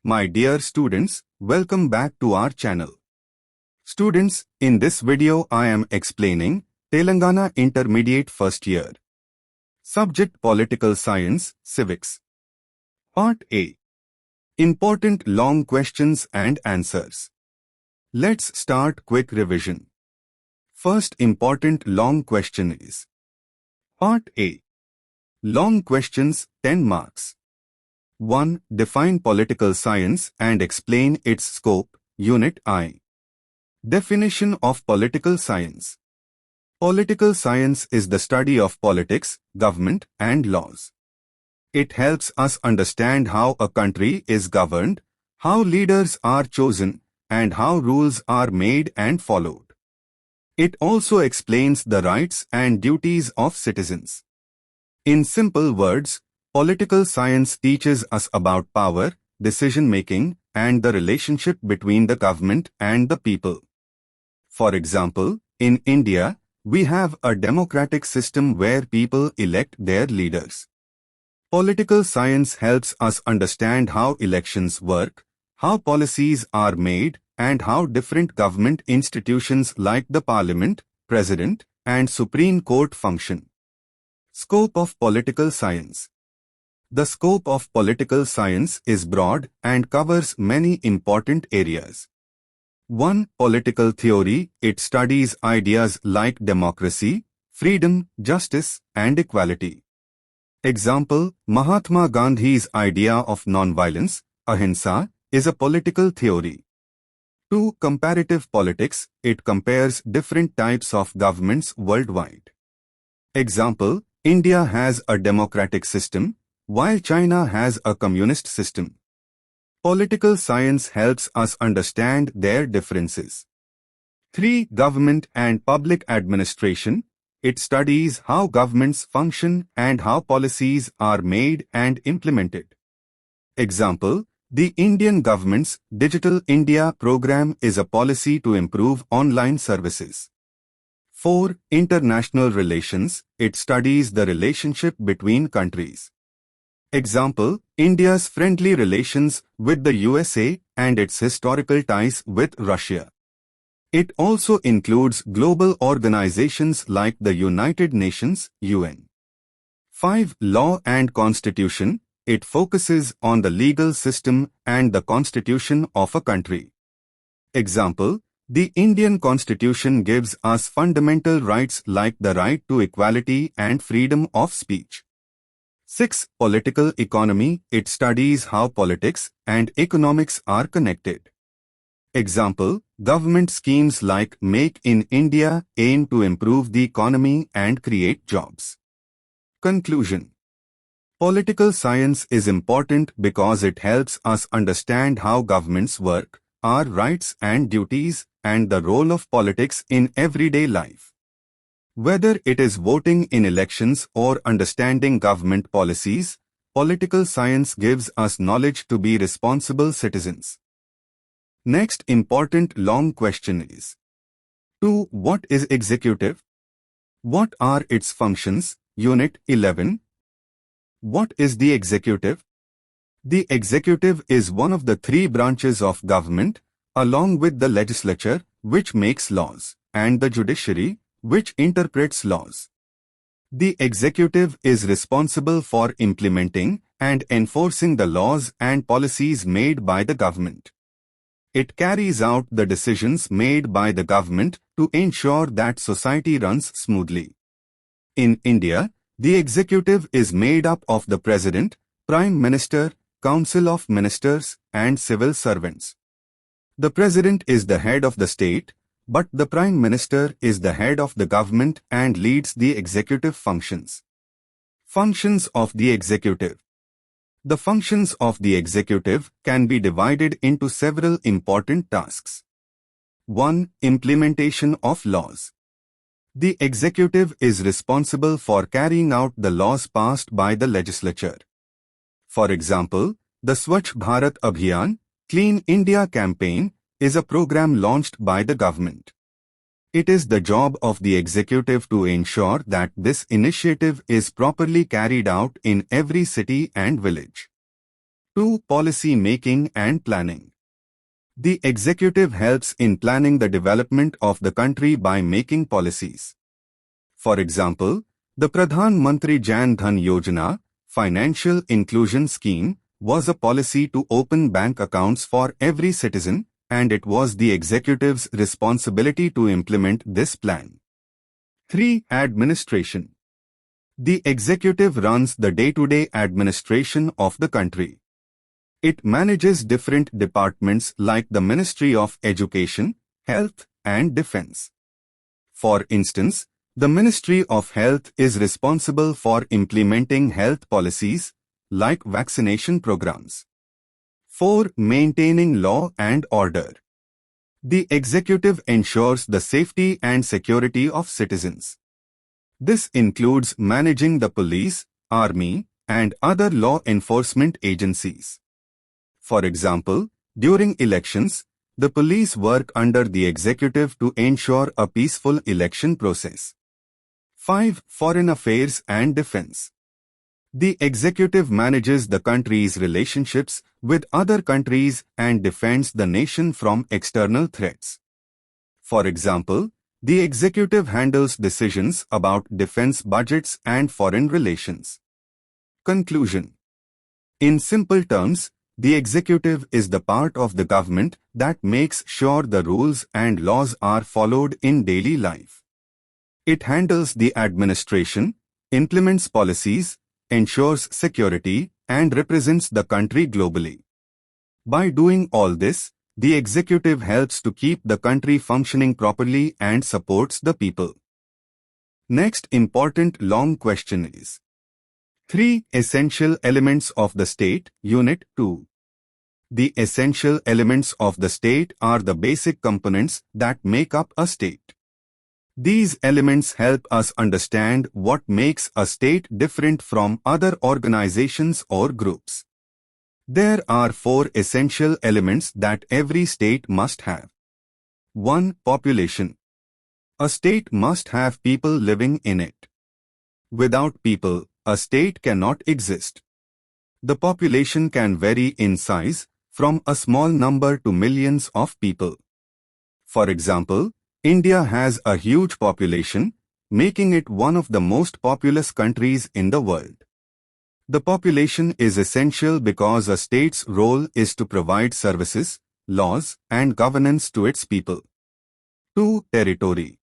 My dear students, welcome back to our channel. Students, in this video I am explaining Telangana Intermediate First Year. Subject Political Science, Civics. Part A. Important long questions and answers. Let's start quick revision. First important long question is Part A. Long questions, 10 marks. 1. Define political science and explain its scope, Unit I. Definition of political science. Political science is the study of politics, government, and laws. It helps us understand how a country is governed, how leaders are chosen, and how rules are made and followed. It also explains the rights and duties of citizens. In simple words, political science teaches us about power, decision-making, and the relationship between the government and the people. For example, in India, we have a democratic system where people elect their leaders. Political science helps us understand how elections work, how policies are made, and how different government institutions like the Parliament, President, and Supreme Court function. Scope of political science. The scope of political science is broad and covers many important areas. 1. Political theory. It studies ideas like democracy, freedom, justice, and equality. Example, Mahatma Gandhi's idea of nonviolence, ahimsa, is a political theory. 2. Comparative politics. It compares different types of governments worldwide. Example, India has a democratic system, while China has a communist system. Political science helps us understand their differences. 3. Government and public administration. It studies how governments function and how policies are made and implemented. Example, the Indian government's Digital India program is a policy to improve online services. 4. International relations. It studies the relationship between countries. Example, India's friendly relations with the USA and its historical ties with Russia. It also includes global organizations like the United Nations, UN. 5. Law and Constitution. It focuses on the legal system and the constitution of a country. Example, the Indian Constitution gives us fundamental rights like the right to equality and freedom of speech. 6. Political economy. It studies how politics and economics are connected. Example, government schemes like Make in India aim to improve the economy and create jobs. Conclusion. Political science is important because it helps us understand how governments work, our rights and duties, and the role of politics in everyday life. Whether it is voting in elections or understanding government policies, political science gives us knowledge to be responsible citizens. Next important long question is 2. What is executive? What are its functions? Unit 11. What is the executive? The executive is one of the 3 branches of government, along with the legislature, which makes laws, and the judiciary, which interprets laws. The executive is responsible for implementing and enforcing the laws and policies made by the government. It carries out the decisions made by the government to ensure that society runs smoothly. In India, the executive is made up of the President, Prime Minister, Council of Ministers, and civil servants. The President is the head of the state, but the Prime Minister is the head of the government and leads the executive functions. Functions of the executive. The functions of the executive can be divided into several important tasks. 1. Implementation of laws. The executive is responsible for carrying out the laws passed by the legislature. For example, the Swachh Bharat Abhiyan, Clean India campaign, is a program launched by the government. It is the job of the executive to ensure that this initiative is properly carried out in every city and village. 2. Policy making and planning. The executive helps in planning the development of the country by making policies. For example, the Pradhan Mantri Jan Dhan Yojana, financial inclusion scheme, was a policy to open bank accounts for every citizen, and it was the executive's responsibility to implement this plan. 3. Administration. The executive runs the day-to-day administration of the country. It manages different departments like the Ministry of Education, Health, and Defense. For instance, the Ministry of Health is responsible for implementing health policies, like vaccination programs. 4. Maintaining law and order. The executive ensures the safety and security of citizens. This includes managing the police, army, and other law enforcement agencies. For example, during elections, the police work under the executive to ensure a peaceful election process. 5. Foreign affairs and defense. The executive manages the country's relationships with other countries and defends the nation from external threats. For example, the executive handles decisions about defense budgets and foreign relations. Conclusion. In simple terms, the executive is the part of the government that makes sure the rules and laws are followed in daily life. It handles the administration, implements policies, ensures security, and represents the country globally. By doing all this, the executive helps to keep the country functioning properly and supports the people. Next important long question is: 3 essential elements of the state, Unit 2. The essential elements of the state are the basic components that make up a state. These elements help us understand what makes a state different from other organizations or groups. There are 4 essential elements that every state must have. 1. Population. A state must have people living in it. Without people, a state cannot exist. The population can vary in size, from a small number to millions of people. For example, India has a huge population, making it one of the most populous countries in the world. The population is essential because a state's role is to provide services, laws, and governance to its people. 2. Territory.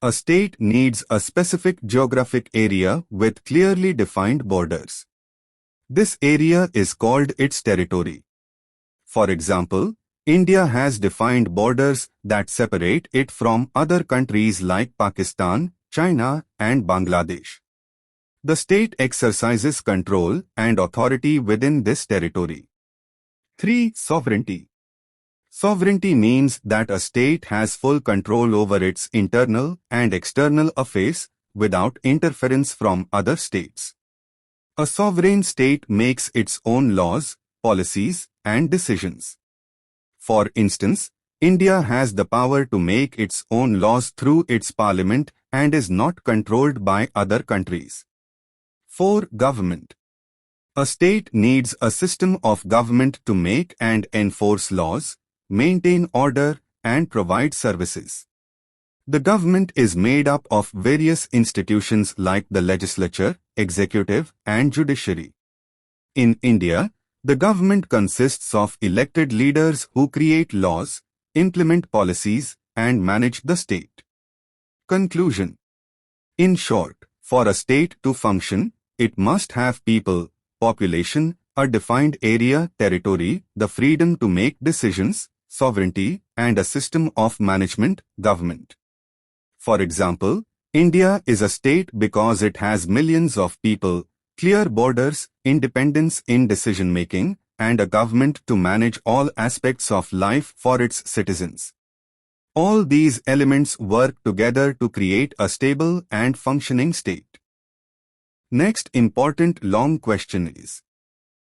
A state needs a specific geographic area with clearly defined borders. This area is called its territory. For example, India has defined borders that separate it from other countries like Pakistan, China, and Bangladesh. The state exercises control and authority within this territory. 3. Sovereignty. Sovereignty means that a state has full control over its internal and external affairs without interference from other states. A sovereign state makes its own laws, policies, and decisions. For instance, India has the power to make its own laws through its parliament and is not controlled by other countries. 4. Government. A state needs a system of government to make and enforce laws, maintain order, and provide services. The government is made up of various institutions like the legislature, executive, and judiciary. In India, the government consists of elected leaders who create laws, implement policies, and manage the state. Conclusion. In short, for a state to function, it must have people, population, a defined area, territory, the freedom to make decisions, sovereignty, and a system of management, government. For example, India is a state because it has millions of people, clear borders, independence in decision-making, and a government to manage all aspects of life for its citizens. All these elements work together to create a stable and functioning state. Next important long question is: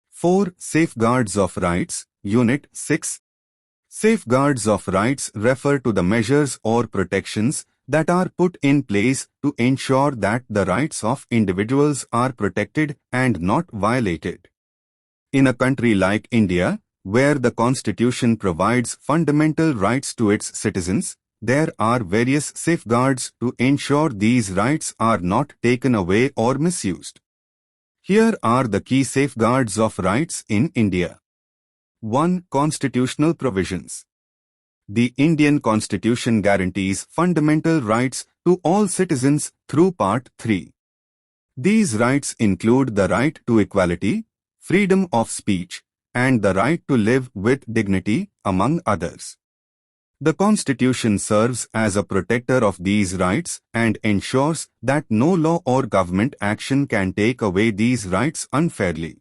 4 Safeguards of Rights, Unit 6. Safeguards of rights refer to the measures or protections that are put in place to ensure that the rights of individuals are protected and not violated. In a country like India, where the Constitution provides fundamental rights to its citizens, there are various safeguards to ensure these rights are not taken away or misused. Here are the key safeguards of rights in India. 1. Constitutional provisions. The Indian Constitution guarantees fundamental rights to all citizens through Part 3. These rights include the right to equality, freedom of speech, and the right to live with dignity, among others. The Constitution serves as a protector of these rights and ensures that no law or government action can take away these rights unfairly.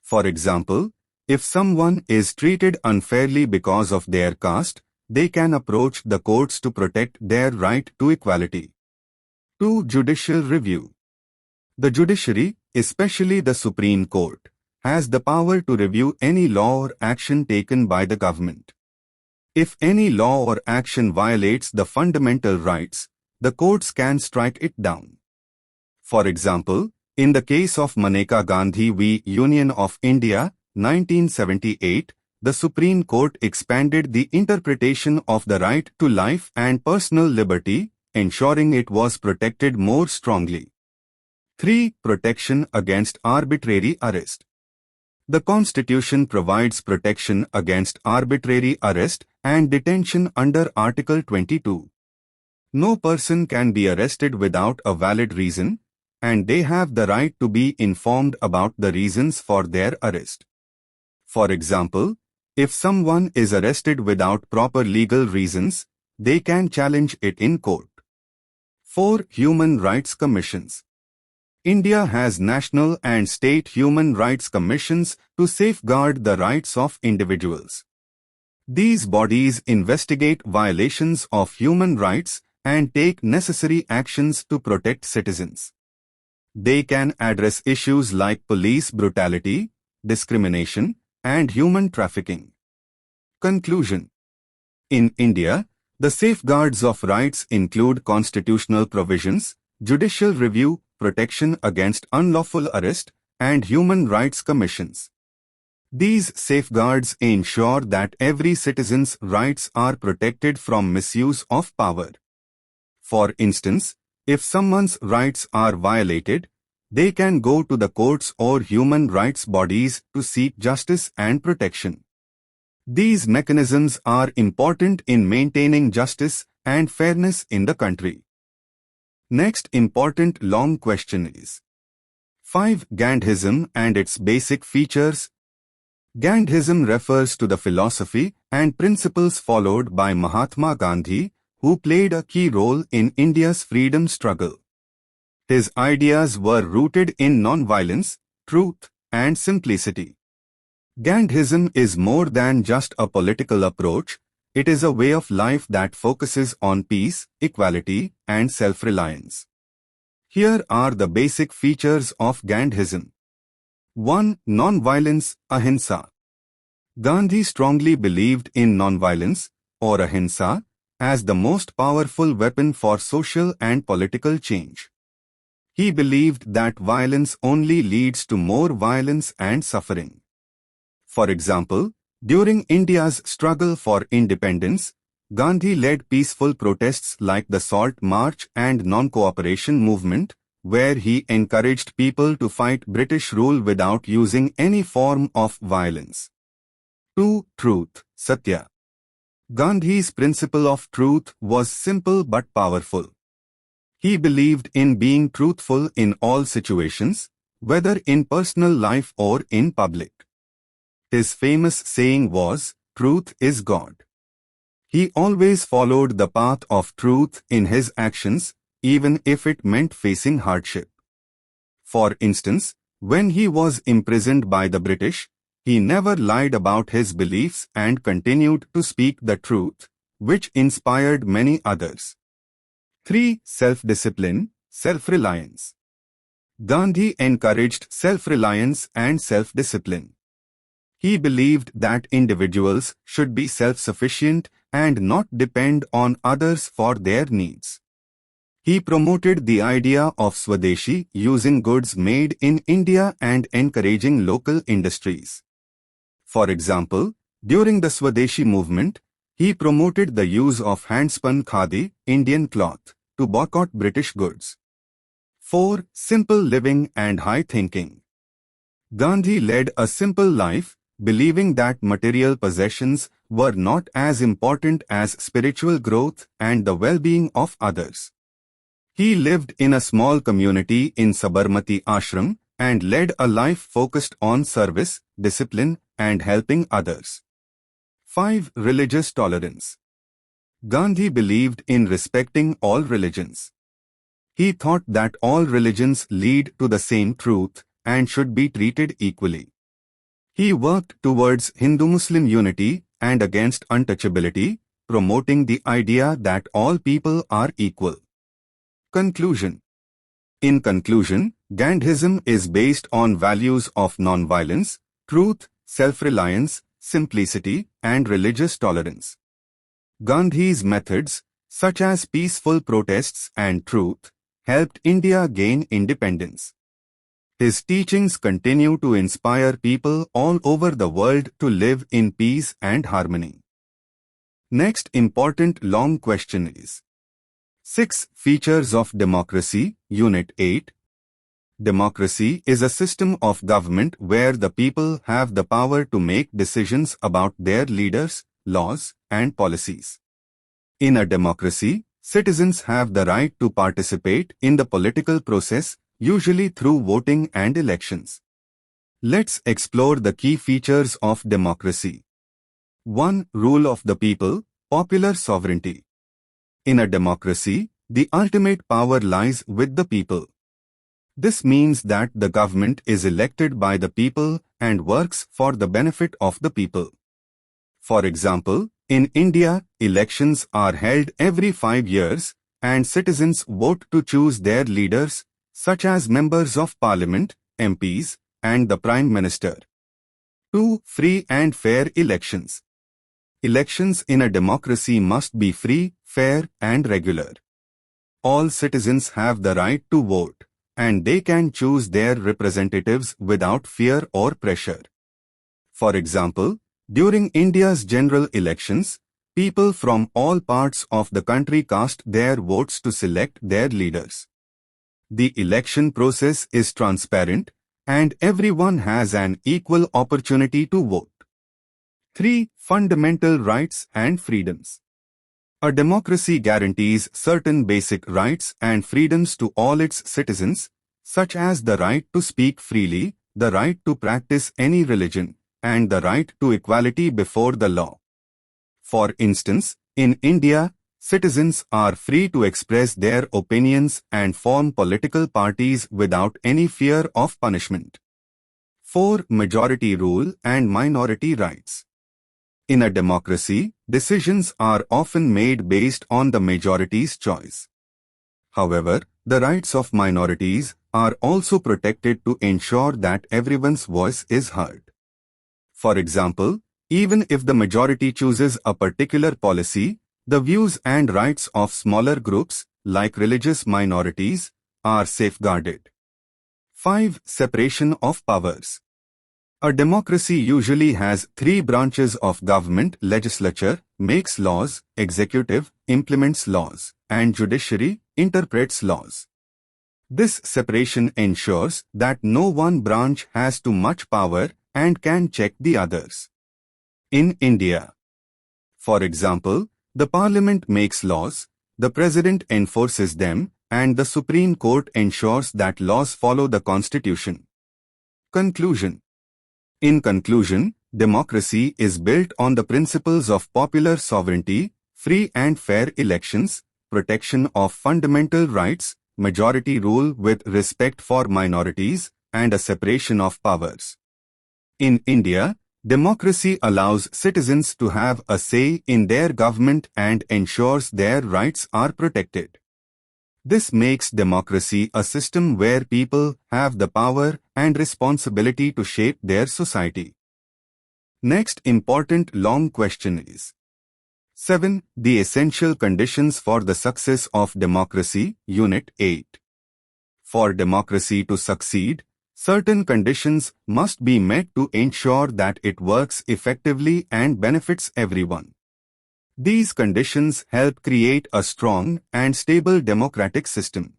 For example, if someone is treated unfairly because of their caste, they can approach the courts to protect their right to equality. 2. Judicial review. The judiciary, especially the Supreme Court, has the power to review any law or action taken by the government. If any law or action violates the fundamental rights, the courts can strike it down. For example, in the case of Maneka Gandhi v. Union of India, 1978, the Supreme Court expanded the interpretation of the right to life and personal liberty, ensuring it was protected more strongly. 3. Protection against arbitrary arrest. The Constitution provides protection against arbitrary arrest and detention under Article 22. No person can be arrested without a valid reason, and they have the right to be informed about the reasons for their arrest. For example, if someone is arrested without proper legal reasons, they can challenge it in court. 4. Human Rights Commissions. India has national and state human rights commissions to safeguard the rights of individuals. These bodies investigate violations of human rights and take necessary actions to protect citizens. They can address issues like police brutality, discrimination, and human trafficking. Conclusion. In India, the safeguards of rights include constitutional provisions, judicial review, protection against unlawful arrest, and human rights commissions. These safeguards ensure that every citizen's rights are protected from misuse of power. For instance, if someone's rights are violated, they can go to the courts or human rights bodies to seek justice and protection. These mechanisms are important in maintaining justice and fairness in the country. Next important long question is 5. Gandhism and its basic features. Gandhism refers to the philosophy and principles followed by Mahatma Gandhi, who played a key role in India's freedom struggle. His ideas were rooted in non-violence, truth, and simplicity. Gandhism is more than just a political approach. It is a way of life that focuses on peace, equality, and self-reliance. Here are the basic features of Gandhism. 1. Non-violence, ahimsa. Gandhi strongly believed in non-violence, or ahimsa, as the most powerful weapon for social and political change. He believed that violence only leads to more violence and suffering. For example, during India's struggle for independence, Gandhi led peaceful protests like the Salt March and Non-Cooperation Movement, where he encouraged people to fight British rule without using any form of violence. 2. Truth, Satya. Gandhi's principle of truth was simple but powerful. He believed in being truthful in all situations, whether in personal life or in public. His famous saying was, "Truth is God." He always followed the path of truth in his actions, even if it meant facing hardship. For instance, when he was imprisoned by the British, he never lied about his beliefs and continued to speak the truth, which inspired many others. 3. Self-discipline, self-reliance. Gandhi encouraged self-reliance and self-discipline. He believed that individuals should be self-sufficient and not depend on others for their needs. He promoted the idea of Swadeshi, using goods made in India and encouraging local industries. For example, during the Swadeshi movement, he promoted the use of handspun khadi, Indian cloth, to boycott British goods. 4. Simple living and high thinking. Gandhi led a simple life, believing that material possessions were not as important as spiritual growth and the well-being of others. He lived in a small community in Sabarmati Ashram and led a life focused on service, discipline, and helping others. 5. Religious tolerance. Gandhi believed in respecting all religions. He thought that all religions lead to the same truth and should be treated equally. He worked towards Hindu-Muslim unity and against untouchability, promoting the idea that all people are equal. Conclusion. In conclusion, Gandhism is based on values of non-violence, truth, self-reliance, simplicity, and religious tolerance. Gandhi's methods, such as peaceful protests and truth, helped India gain independence. His teachings continue to inspire people all over the world to live in peace and harmony. Next important long question is: 6 Features of Democracy, Unit 8. Democracy is a system of government where the people have the power to make decisions about their leaders, laws, and policies. In a democracy, citizens have the right to participate in the political process, usually through voting and elections. Let's explore the key features of democracy. 1. Rule of the people, popular sovereignty. In a democracy, the ultimate power lies with the people. This means that the government is elected by the people and works for the benefit of the people. For example, in India, elections are held every 5 years, and citizens vote to choose their leaders, such as members of parliament, MPs, and the Prime Minister. 2. Free and fair elections. Elections in a democracy must be free, fair, and regular. All citizens have the right to vote, and they can choose their representatives without fear or pressure. For example, during India's general elections, people from all parts of the country cast their votes to select their leaders. The election process is transparent, and everyone has an equal opportunity to vote. 3. Fundamental rights and freedoms. A democracy guarantees certain basic rights and freedoms to all its citizens, such as the right to speak freely, the right to practice any religion, and the right to equality before the law. For instance, in India, citizens are free to express their opinions and form political parties without any fear of punishment. 4. Majority rule and minority rights. In a democracy, decisions are often made based on the majority's choice. However, the rights of minorities are also protected to ensure that everyone's voice is heard. For example, even if the majority chooses a particular policy, the views and rights of smaller groups, like religious minorities, are safeguarded. 5. Separation of powers. A democracy usually has 3 branches of government: legislature, makes laws; executive, implements laws; and judiciary, interprets laws. This separation ensures that no one branch has too much power and can check the others. In India, for example, the Parliament makes laws, the President enforces them, and the Supreme Court ensures that laws follow the Constitution. Conclusion. In conclusion, democracy is built on the principles of popular sovereignty, free and fair elections, protection of fundamental rights, majority rule with respect for minorities, and a separation of powers. In India, democracy allows citizens to have a say in their government and ensures their rights are protected. This makes democracy a system where people have the power and responsibility to shape their society. Next important long question is: 7. The essential conditions for the success of democracy, Unit 8. For democracy to succeed, certain conditions must be met to ensure that it works effectively and benefits everyone. These conditions help create a strong and stable democratic system.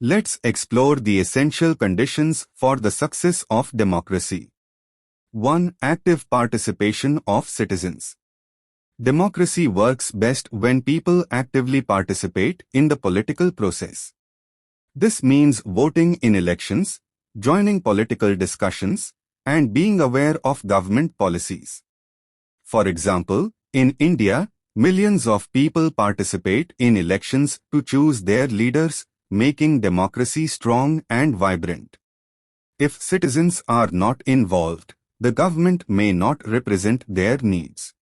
Let's explore the essential conditions for the success of democracy. 1. Active participation of citizens. Democracy works best when people actively participate in the political process. This means voting in elections, joining political discussions, and being aware of government policies. For example, in India, millions of people participate in elections to choose their leaders, making democracy strong and vibrant. If citizens are not involved, the government may not represent their needs.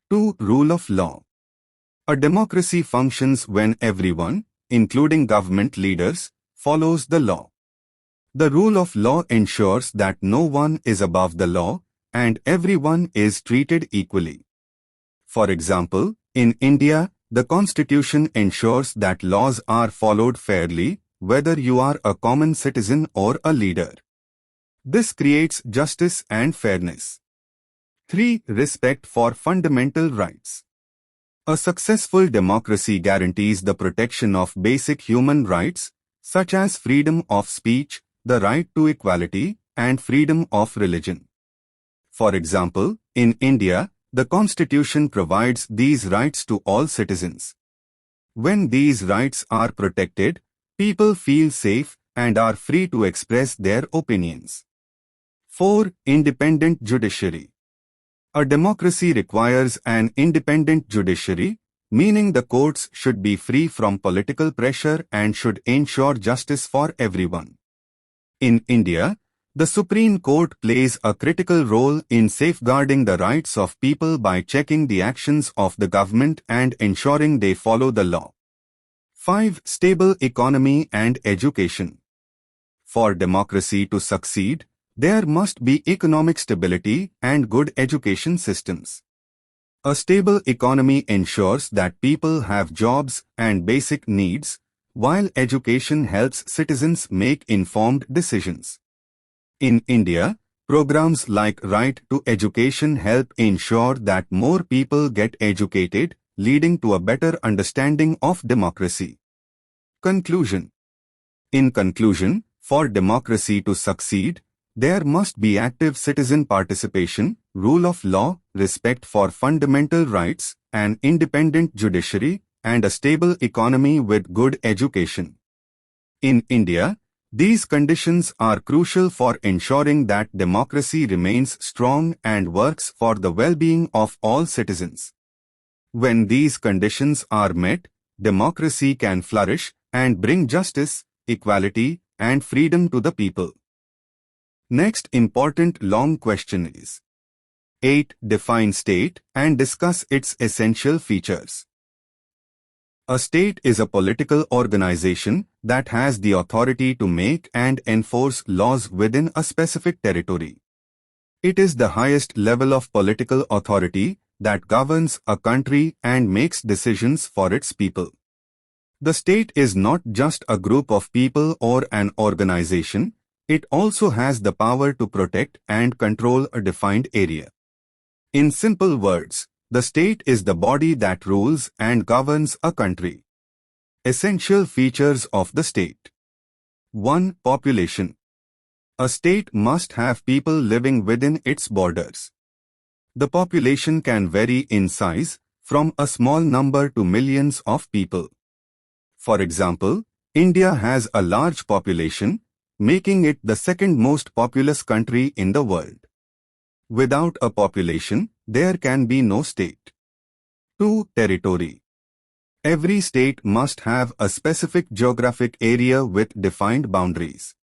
2. Rule of law. A democracy functions when everyone, including government leaders, follows the law. The rule of law ensures that no one is above the law and everyone is treated equally. For example, in India, the Constitution ensures that laws are followed fairly, whether you are a common citizen or a leader. This creates justice and fairness. 3. Respect for fundamental rights. A successful democracy guarantees the protection of basic human rights, such as freedom of speech, the right to equality, and freedom of religion. For example, in India, the Constitution provides these rights to all citizens. When these rights are protected, people feel safe and are free to express their opinions. 4. Independent judiciary. A democracy requires an independent judiciary, meaning the courts should be free from political pressure and should ensure justice for everyone. In India, the Supreme Court plays a critical role in safeguarding the rights of people by checking the actions of the government and ensuring they follow the law. 5. Stable economy and education. For democracy to succeed, there must be economic stability and good education systems. A stable economy ensures that people have jobs and basic needs, while education helps citizens make informed decisions. In India, programs like Right to Education help ensure that more people get educated, leading to a better understanding of democracy. Conclusion. In conclusion, for democracy to succeed, there must be active citizen participation, rule of law, respect for fundamental rights, an independent judiciary, and a stable economy with good education. In India, these conditions are crucial for ensuring that democracy remains strong and works for the well-being of all citizens. When these conditions are met, democracy can flourish and bring justice, equality, and freedom to the people. Next important long question is 8. Define state and discuss its essential features. A state is a political organization that has the authority to make and enforce laws within a specific territory. It is the highest level of political authority that governs a country and makes decisions for its people. The state is not just a group of people or an organization. It also has the power to protect and control a defined area. In simple words, the state is the body that rules and governs a country. Essential features of the state. 1. Population. A state must have people living within its borders. The population can vary in size, from a small number to millions of people. For example, India has a large population, making it the second most populous country in the world. Without a population, there can be no state. 2. Territory. Every state must have a specific geographic area with defined boundaries.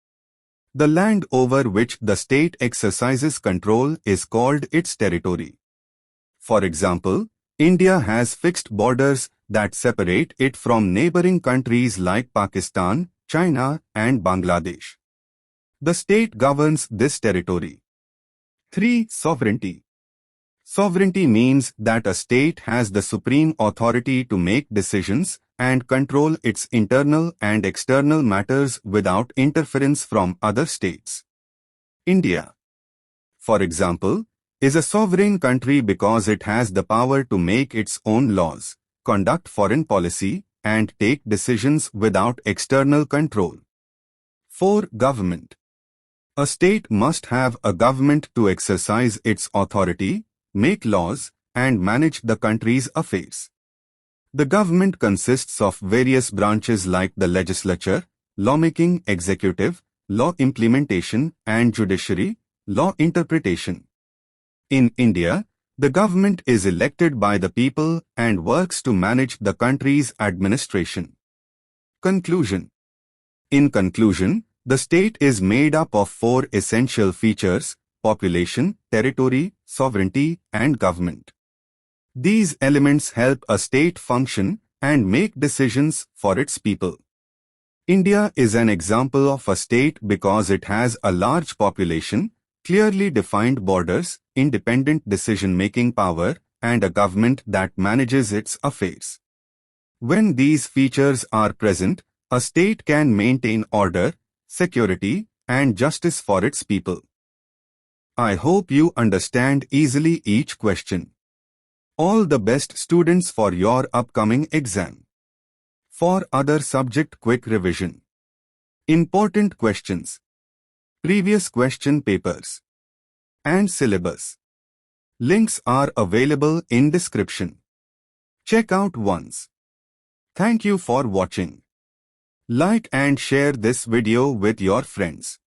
The land over which the state exercises control is called its territory. For example, India has fixed borders that separate it from neighboring countries like Pakistan, China, and Bangladesh. The state governs this territory. 3. Sovereignty. Sovereignty means that a state has the supreme authority to make decisions and control its internal and external matters without interference from other states. India, for example, is a sovereign country because it has the power to make its own laws, conduct foreign policy, and take decisions without external control. 4. Government. A state must have a government to exercise its authority, make laws, and manage the country's affairs. The government consists of various branches like the legislature, lawmaking, executive, law implementation, and judiciary, law interpretation. In India, the government is elected by the people and works to manage the country's administration. Conclusion. In conclusion, the state is made up of 4 essential features: population, territory, sovereignty, and government. These elements help a state function and make decisions for its people. India is an example of a state because it has a large population, clearly defined borders, independent decision-making power, and a government that manages its affairs. When these features are present, a state can maintain order, security, and justice for its people. I hope you understand easily each question. All the best, students, for your upcoming exam. For other subject quick revision. Important questions. Previous question papers. And syllabus. Links are available in description. Check out once. Thank you for watching. Like and share this video with your friends.